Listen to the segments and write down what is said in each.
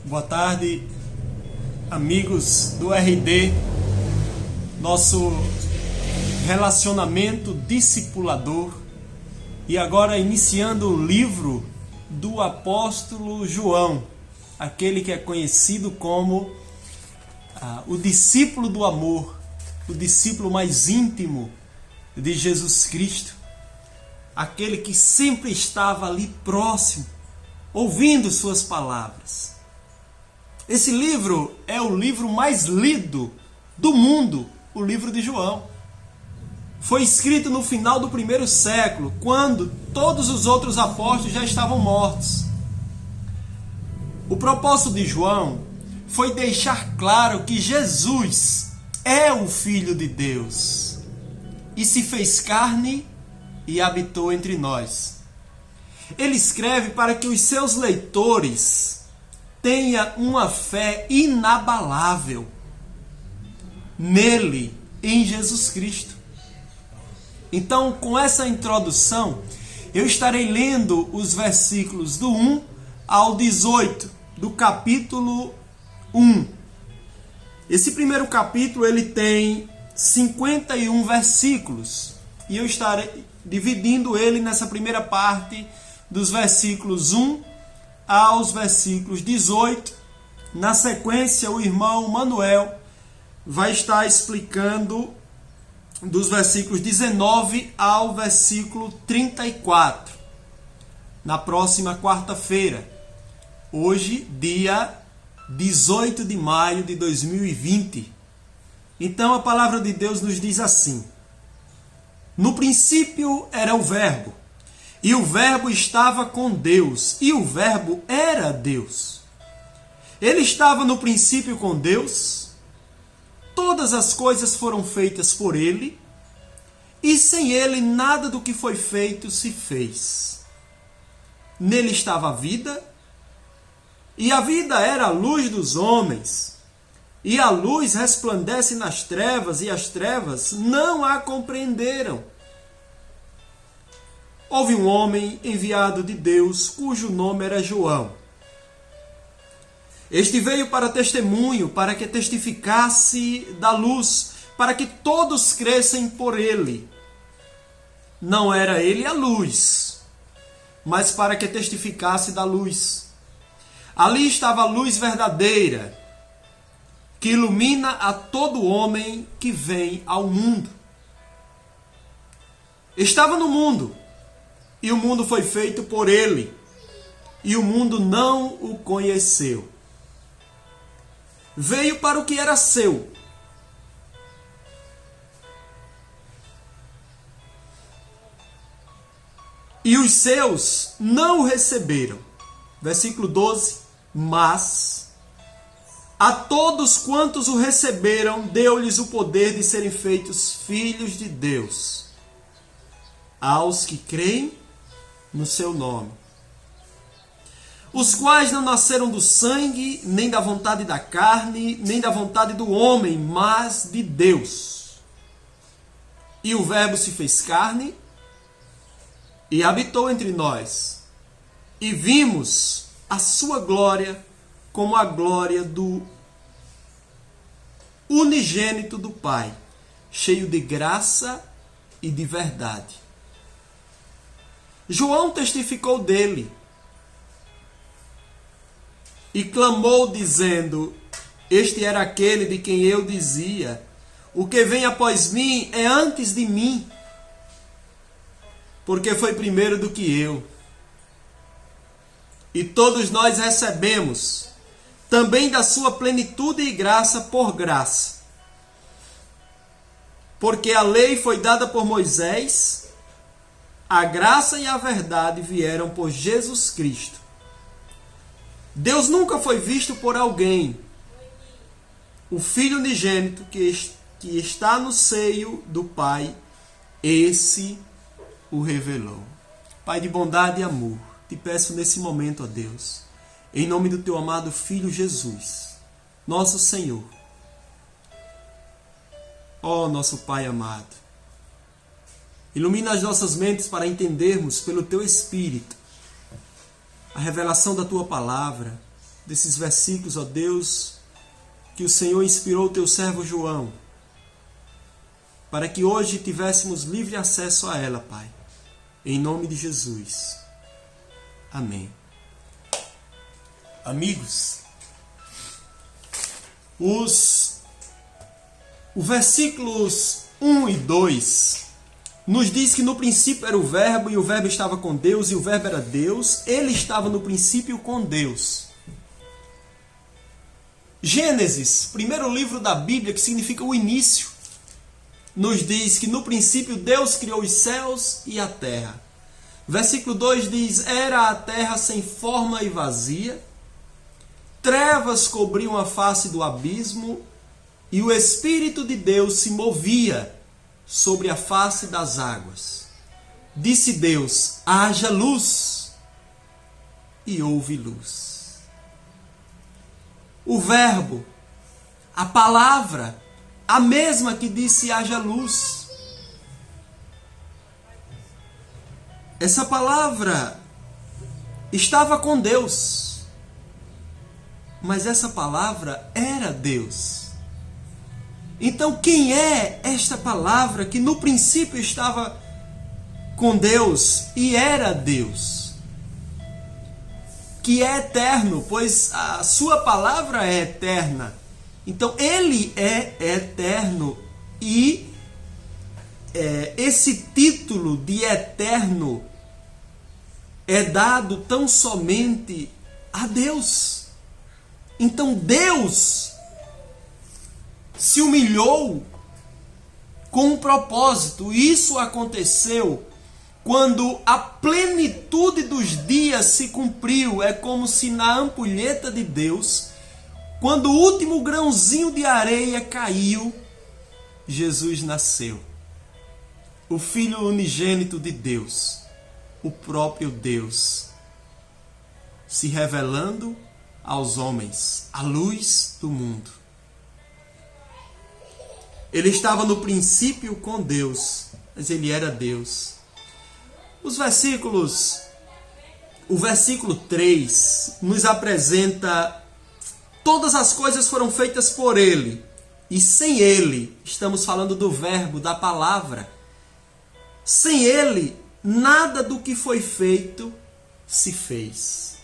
Boa tarde, amigos do RD, nosso relacionamento discipulador, e agora iniciando o livro do apóstolo João, aquele que é conhecido como o discípulo do amor, o discípulo mais íntimo de Jesus Cristo, aquele que sempre estava ali próximo, ouvindo suas palavras. Esse livro é o livro mais lido do mundo, o livro de João. Foi escrito no final do primeiro século, quando todos os outros apóstolos já estavam mortos. O propósito de João foi deixar claro que Jesus é o Filho de Deus e se fez carne e habitou entre nós. Ele escreve para que os seus leitores tenha uma fé inabalável nele, em Jesus Cristo. Então, com essa introdução, eu estarei lendo os versículos do 1 ao 18 do capítulo 1. Esse primeiro capítulo ele tem 51 versículos e eu estarei dividindo ele nessa primeira parte dos versículos 1 aos versículos 18. Na sequência, o irmão Manuel vai estar explicando dos versículos 19 ao versículo 34. Na próxima quarta-feira, hoje, dia 18 de maio de 2020. Então, a palavra de Deus nos diz assim: no princípio era o Verbo, e o Verbo estava com Deus, e o Verbo era Deus. Ele estava no princípio com Deus. Todas as coisas foram feitas por ele, e sem ele nada do que foi feito se fez. Nele estava a vida, e a vida era a luz dos homens. E a luz resplandece nas trevas, e as trevas não a compreenderam. Houve um homem enviado de Deus, cujo nome era João. Este veio para testemunho, para que testificasse da luz, para que todos crescem por ele. Não era ele a luz, mas para que testificasse da luz. Ali estava a luz verdadeira, que ilumina a todo homem que vem ao mundo. Estava no mundo, e o mundo foi feito por ele, e o mundo não o conheceu. Veio para o que era seu, e os seus não o receberam. Versículo 12. Mas a todos quantos o receberam, deu-lhes o poder de serem feitos filhos de Deus, aos que creem no seu nome, os quais não nasceram do sangue, nem da vontade da carne, nem da vontade do homem, mas de Deus. E o Verbo se fez carne e habitou entre nós, e vimos a sua glória como a glória do unigênito do Pai, cheio de graça e de verdade. João testificou dele e clamou dizendo: este era aquele de quem eu dizia, o que vem após mim é antes de mim, porque foi primeiro do que eu. E todos nós recebemos também da sua plenitude e graça por graça. Porque a lei foi dada por Moisés, a graça e a verdade vieram por Jesus Cristo. Deus nunca foi visto por alguém. O Filho unigênito que está no seio do Pai, esse o revelou. Pai de bondade e amor, te peço nesse momento, ó Deus, em nome do teu amado Filho Jesus, nosso Senhor. Ó nosso Pai amado, ilumina as nossas mentes para entendermos pelo teu Espírito a revelação da tua palavra, desses versículos, ó Deus, que o Senhor inspirou o teu servo João, para que hoje tivéssemos livre acesso a ela, Pai. Em nome de Jesus. Amém. Amigos, os versículos 1 e 2 nos diz que no princípio era o Verbo, e o Verbo estava com Deus, e o Verbo era Deus. Ele estava no princípio com Deus. Gênesis, primeiro livro da Bíblia, que significa o início, nos diz que no princípio Deus criou os céus e a terra. Versículo 2 diz: era a terra sem forma e vazia, trevas cobriam a face do abismo, e o Espírito de Deus se movia sobre a face das águas. Disse Deus: haja luz, e houve luz. O Verbo, a palavra, a mesma que disse haja luz. Essa palavra estava com Deus, mas essa palavra era Deus. Então, quem é esta palavra que no princípio estava com Deus e era Deus? Que é eterno, pois a sua palavra é eterna. Então, ele é eterno, e esse título de eterno é dado tão somente a Deus. Então, Deus se humilhou com um propósito. Isso aconteceu quando a plenitude dos dias se cumpriu. É como se na ampulheta de Deus, quando o último grãozinho de areia caiu, Jesus nasceu. O Filho unigênito de Deus, o próprio Deus, se revelando aos homens, a luz do mundo. Ele estava no princípio com Deus, mas ele era Deus. O versículo 3 nos apresenta: todas as coisas foram feitas por ele, e sem ele, estamos falando do Verbo, da palavra, sem ele, nada do que foi feito se fez.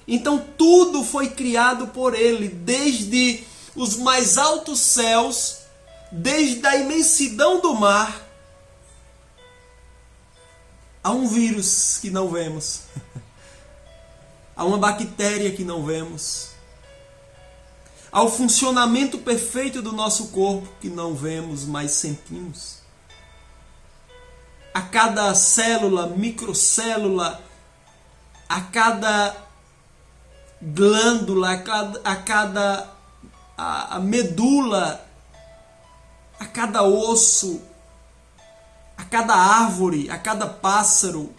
Então tudo foi criado por ele, desde os mais altos céus, desde a imensidão do mar, há um vírus que não vemos, há uma bactéria que não vemos, ao funcionamento perfeito do nosso corpo que não vemos, mas sentimos. A cada célula, microcélula, a cada glândula, a cada medula, a cada osso, a cada árvore, a cada pássaro,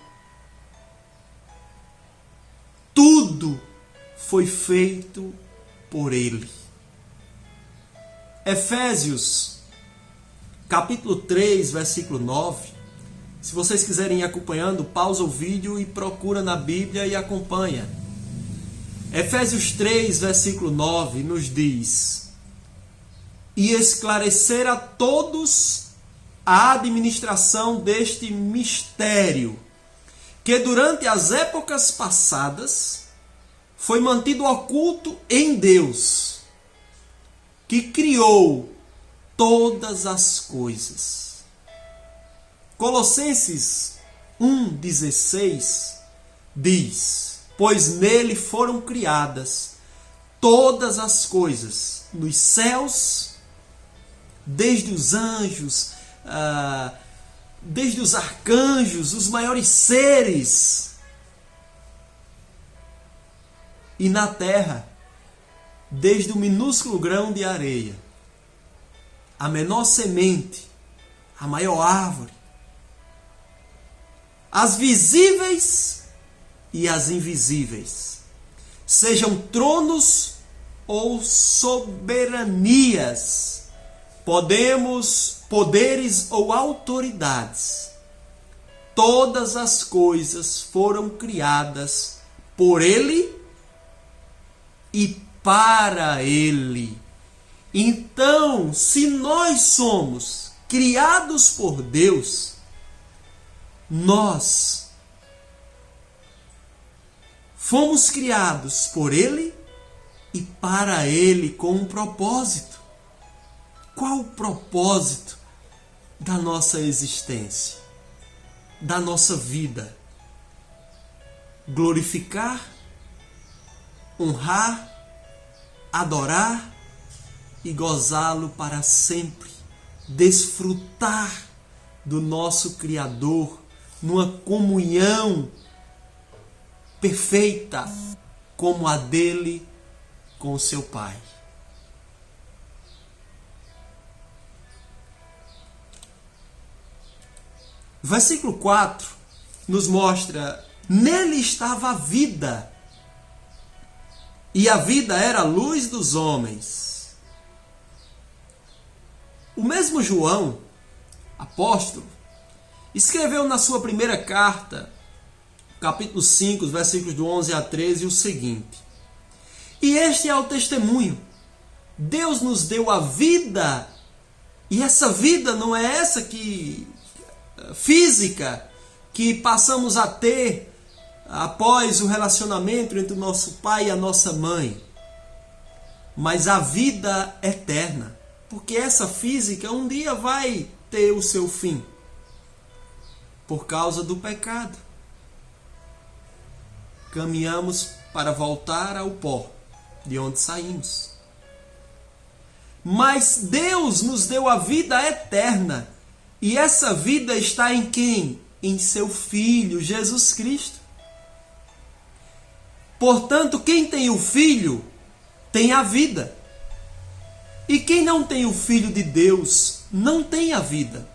tudo foi feito por ele. Efésios, capítulo 3, versículo 9. Se vocês quiserem ir acompanhando, pausa o vídeo e procura na Bíblia e acompanha. Efésios 3, versículo 9, nos diz: e esclarecer a todos a administração deste mistério, que durante as épocas passadas foi mantido oculto em Deus, que criou todas as coisas. Colossenses 1,16 diz: pois nele foram criadas todas as coisas, nos céus, desde os anjos, desde os arcanjos, os maiores seres, e na terra, desde o minúsculo grão de areia, a menor semente, a maior árvore, as visíveis e as invisíveis, sejam tronos ou soberanias, poderes ou autoridades, todas as coisas foram criadas por ele e para Ele. Então, se nós somos criados por Deus, nós fomos criados por Ele e para Ele com um propósito. Qual o propósito da nossa existência, da nossa vida? Glorificar, honrar, adorar e gozá-lo para sempre. Desfrutar do nosso Criador numa comunhão perfeita como a dele com o seu Pai. Versículo 4 nos mostra: nele estava a vida, e a vida era a luz dos homens. O mesmo João, apóstolo, escreveu na sua primeira carta, capítulo 5, os versículos do 11 a 13, o seguinte: e este é o testemunho. Deus nos deu a vida, e essa vida não é essa física que passamos a ter após o relacionamento entre o nosso pai e a nossa mãe, mas a vida eterna, porque essa física um dia vai ter o seu fim por causa do pecado. Caminhamos para voltar ao pó de onde saímos. Mas Deus nos deu a vida eterna. E essa vida está em quem? Em seu Filho, Jesus Cristo. Portanto, quem tem o Filho, tem a vida. E quem não tem o Filho de Deus, não tem a vida.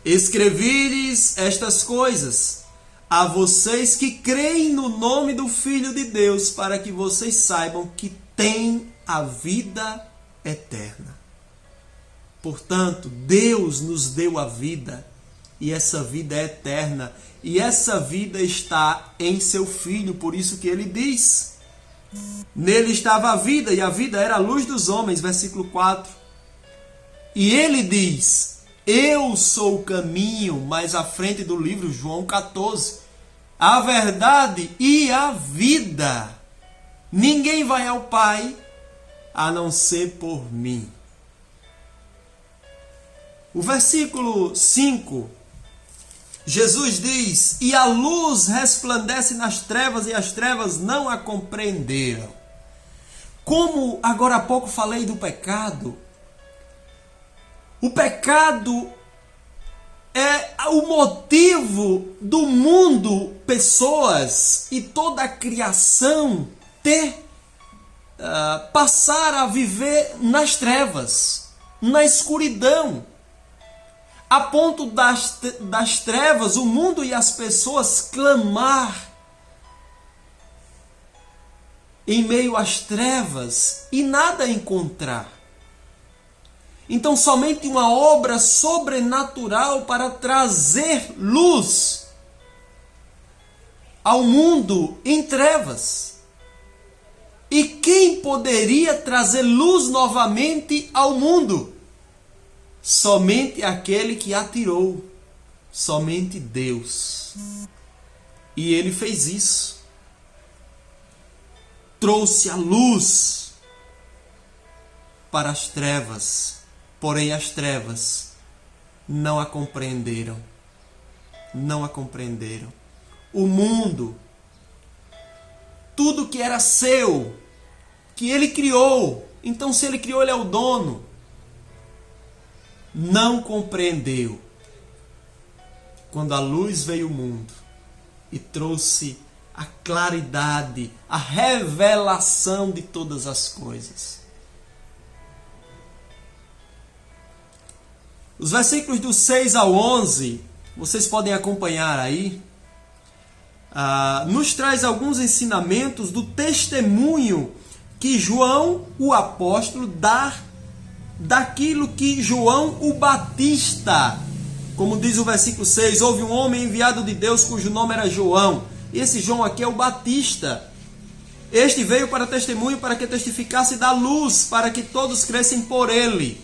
Escrevi-lhes estas coisas a vocês que creem no nome do Filho de Deus, para que vocês saibam que têm a vida eterna. Portanto, Deus nos deu a vida, e essa vida é eterna, e essa vida está em seu Filho, por isso que ele diz: nele estava a vida, e a vida era a luz dos homens, versículo 4. E ele diz: eu sou o caminho, mais à frente do livro, João 14, a verdade e a vida. Ninguém vai ao Pai a não ser por mim. O versículo 5, Jesus diz: e a luz resplandece nas trevas, e as trevas não a compreenderam. Como agora há pouco falei do pecado, o pecado é o motivo do mundo, pessoas e toda a criação passar a viver nas trevas, na escuridão. A ponto das trevas, o mundo e as pessoas clamar em meio às trevas e nada encontrar. Então, somente uma obra sobrenatural para trazer luz ao mundo em trevas. E quem poderia trazer luz novamente ao mundo? Somente aquele que a tirou, somente Deus. E ele fez isso. Trouxe a luz para as trevas, porém as trevas não a compreenderam. Não a compreenderam. O mundo, tudo que era seu, que ele criou, então se ele criou, ele é o dono, não compreendeu. Quando a luz veio ao mundo e trouxe a claridade, a revelação de todas as coisas. Os versículos do 6 ao 11, vocês podem acompanhar aí, nos traz alguns ensinamentos do testemunho que João, o apóstolo, dá daquilo que João o Batista, como diz o versículo 6, houve um homem enviado de Deus cujo nome era João. Esse João aqui é o Batista. Este veio para testemunho, para que testificasse da luz, para que todos crescem por ele.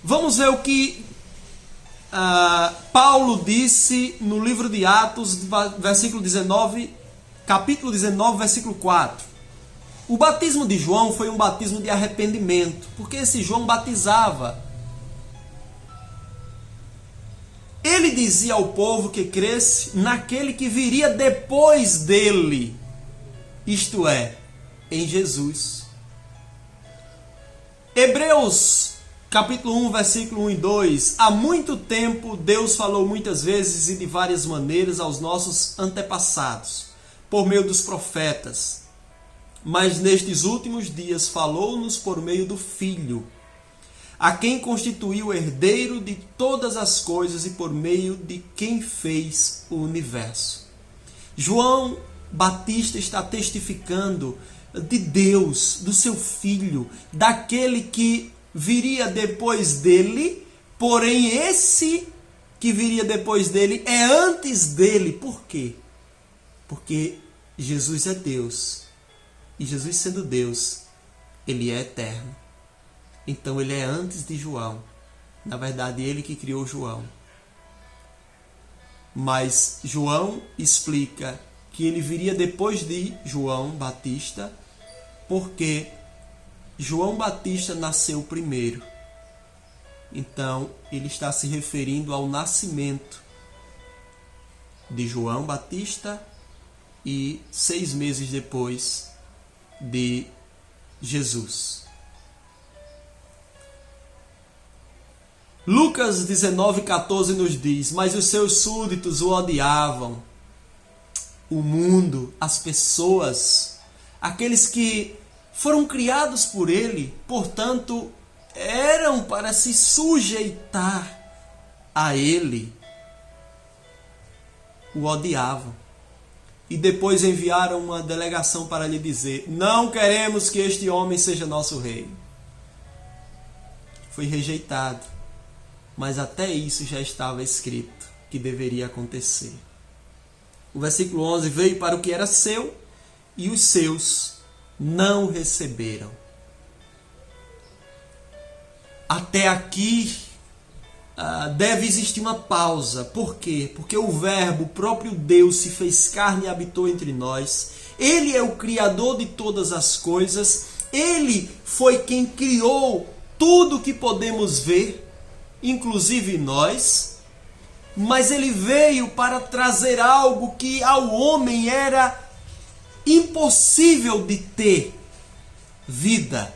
Vamos ver o que Paulo disse no livro de Atos, versículo 19, capítulo 19, versículo 4. O batismo de João foi um batismo de arrependimento, porque esse João batizava. Ele dizia ao povo que cresce naquele que viria depois dele, isto é, em Jesus. Hebreus capítulo 1, versículo 1 e 2. Há muito tempo Deus falou muitas vezes e de várias maneiras aos nossos antepassados, por meio dos profetas. Mas nestes últimos dias falou-nos por meio do Filho, a quem constituiu o herdeiro de todas as coisas e por meio de quem fez o universo. João Batista está testificando de Deus, do seu Filho, daquele que viria depois dele, porém esse que viria depois dele é antes dele. Por quê? Porque Jesus é Deus. E Jesus sendo Deus, ele é eterno. Então ele é antes de João. Na verdade, ele que criou João. Mas João explica que ele viria depois de João Batista, porque João Batista nasceu primeiro. Então, ele está se referindo ao nascimento de João Batista e 6 meses depois de Jesus. Lucas 19,14 nos diz: mas os seus súditos o odiavam. O mundo, as pessoas, aqueles que foram criados por ele, portanto, eram para se sujeitar a ele, o odiavam. E depois enviaram uma delegação para lhe dizer: não queremos que este homem seja nosso rei. Foi rejeitado, mas até isso já estava escrito que deveria acontecer. O versículo 11: veio para o que era seu e os seus não receberam. Até aqui deve existir uma pausa. Por quê? Porque o Verbo, o próprio Deus, se fez carne e habitou entre nós. Ele é o Criador de todas as coisas. Ele foi quem criou tudo que podemos ver, inclusive nós. Mas ele veio para trazer algo que ao homem era impossível de ter: vida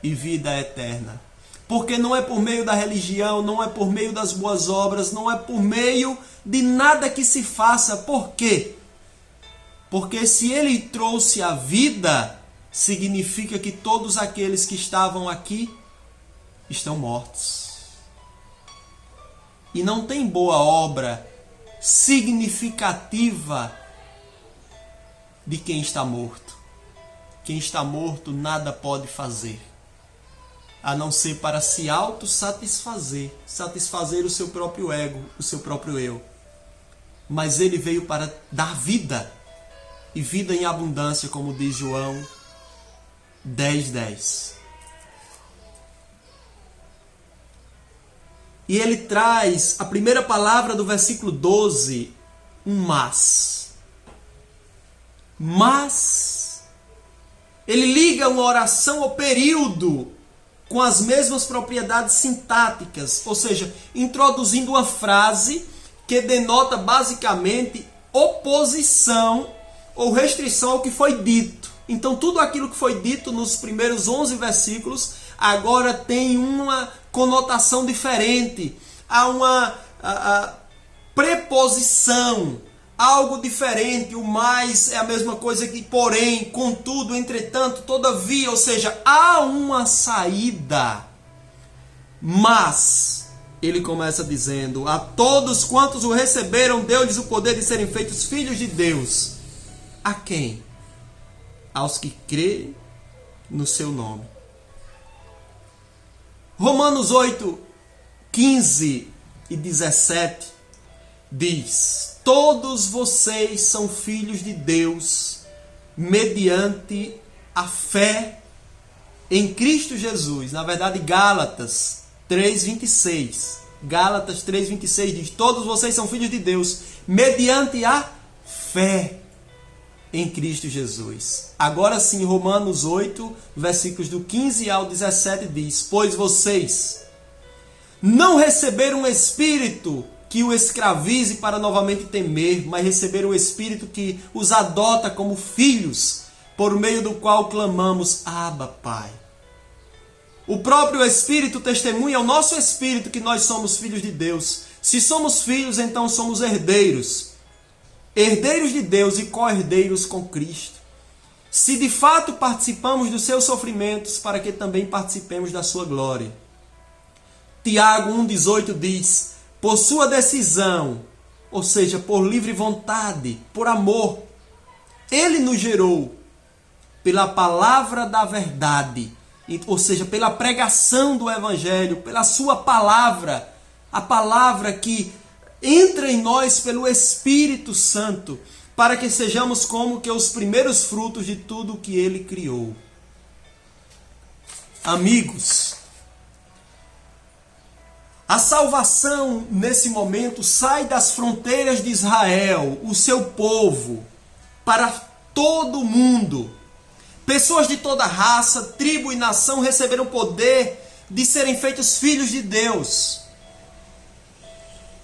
e vida eterna. Porque não é por meio da religião, não é por meio das boas obras, não é por meio de nada que se faça. Por quê? Porque se ele trouxe a vida, significa que todos aqueles que estavam aqui estão mortos. E não tem boa obra significativa de quem está morto. Quem está morto nada pode fazer, a não ser para se autossatisfazer, satisfazer o seu próprio ego, o seu próprio eu. Mas ele veio para dar vida, e vida em abundância, como diz João 10:10. E ele traz a primeira palavra do versículo 12, um mas. Mas ele liga uma oração ao período com as mesmas propriedades sintáticas, ou seja, introduzindo uma frase que denota basicamente oposição ou restrição ao que foi dito. Então tudo aquilo que foi dito nos primeiros 11 versículos agora tem uma conotação diferente. Há uma preposição, algo diferente. O mais é a mesma coisa que porém, contudo, entretanto, todavia, ou seja, há uma saída. Mas ele começa dizendo: a todos quantos o receberam, deu-lhes o poder de serem feitos filhos de Deus. A quem? Aos que crêem no seu nome. Romanos 8, 15 e 17 diz: todos vocês são filhos de Deus mediante a fé em Cristo Jesus. Na verdade, Gálatas 3:26. Gálatas 3:26 diz: todos vocês são filhos de Deus, mediante a fé em Cristo Jesus. Agora sim, Romanos 8, versículos do 15 ao 17 diz: pois vocês não receberam um espírito que o escravize para novamente temer, mas receberam um espírito que os adota como filhos, por meio do qual clamamos: Abba, Pai. O próprio Espírito testemunha ao nosso espírito que nós somos filhos de Deus. Se somos filhos, então somos herdeiros. Herdeiros de Deus e co-herdeiros com Cristo. Se de fato participamos dos seus sofrimentos, para que também participemos da sua glória. Tiago 1,18 diz: por sua decisão, ou seja, por livre vontade, por amor, Ele nos gerou pela palavra da verdade, ou seja, pela pregação do Evangelho, pela sua palavra, a palavra que entra em nós pelo Espírito Santo, para que sejamos como que os primeiros frutos de tudo que Ele criou. Amigos, a salvação nesse momento sai das fronteiras de Israel, o seu povo, para todo mundo. Pessoas de toda raça, tribo e nação receberam o poder de serem feitos filhos de Deus.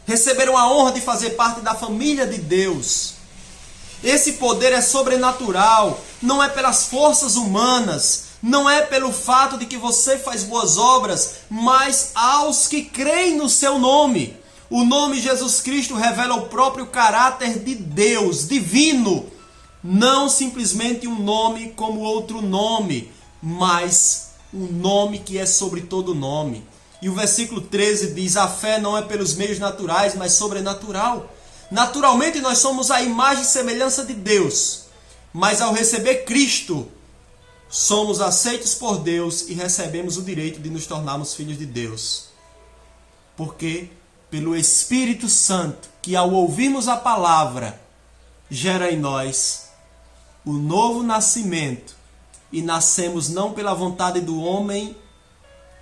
Receberam a honra de fazer parte da família de Deus. Esse poder é sobrenatural, não é pelas forças humanas, não é pelo fato de que você faz boas obras, mas aos que creem no seu nome. O nome Jesus Cristo revela o próprio caráter de Deus, divino. Não simplesmente um nome como outro nome, mas um nome que é sobre todo nome. E o versículo 13 diz: a fé não é pelos meios naturais, mas sobrenatural. Naturalmente nós somos a imagem e semelhança de Deus, mas ao receber Cristo, somos aceitos por Deus e recebemos o direito de nos tornarmos filhos de Deus. Porque pelo Espírito Santo, que ao ouvirmos a palavra, gera em nós o novo nascimento, e nascemos não pela vontade do homem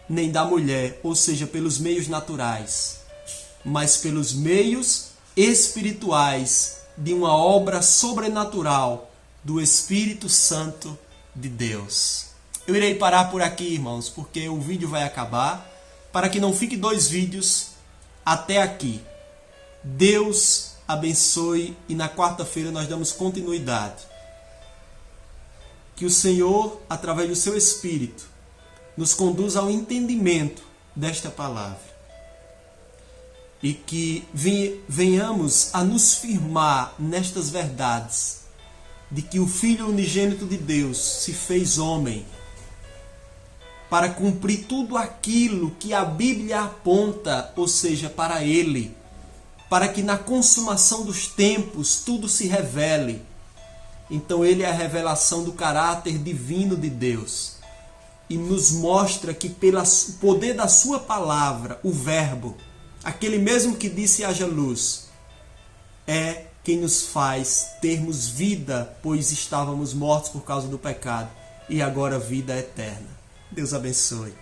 nem da mulher, ou seja, pelos meios naturais, mas pelos meios espirituais de uma obra sobrenatural do Espírito Santo de Deus. Eu irei parar por aqui, irmãos, porque o vídeo vai acabar, para que não fique 2 vídeos até aqui. Deus abençoe e na quarta-feira nós damos continuidade. Que o Senhor, através do seu Espírito, nos conduza ao entendimento desta palavra. E que venhamos a nos firmar nestas verdades, de que o Filho unigênito de Deus se fez homem, para cumprir tudo aquilo que a Bíblia aponta, ou seja, para Ele, para que na consumação dos tempos tudo se revele. Então Ele é a revelação do caráter divino de Deus e nos mostra que pelo poder da sua palavra, o Verbo, aquele mesmo que disse haja luz, é quem nos faz termos vida, pois estávamos mortos por causa do pecado, e agora vida eterna. Deus abençoe.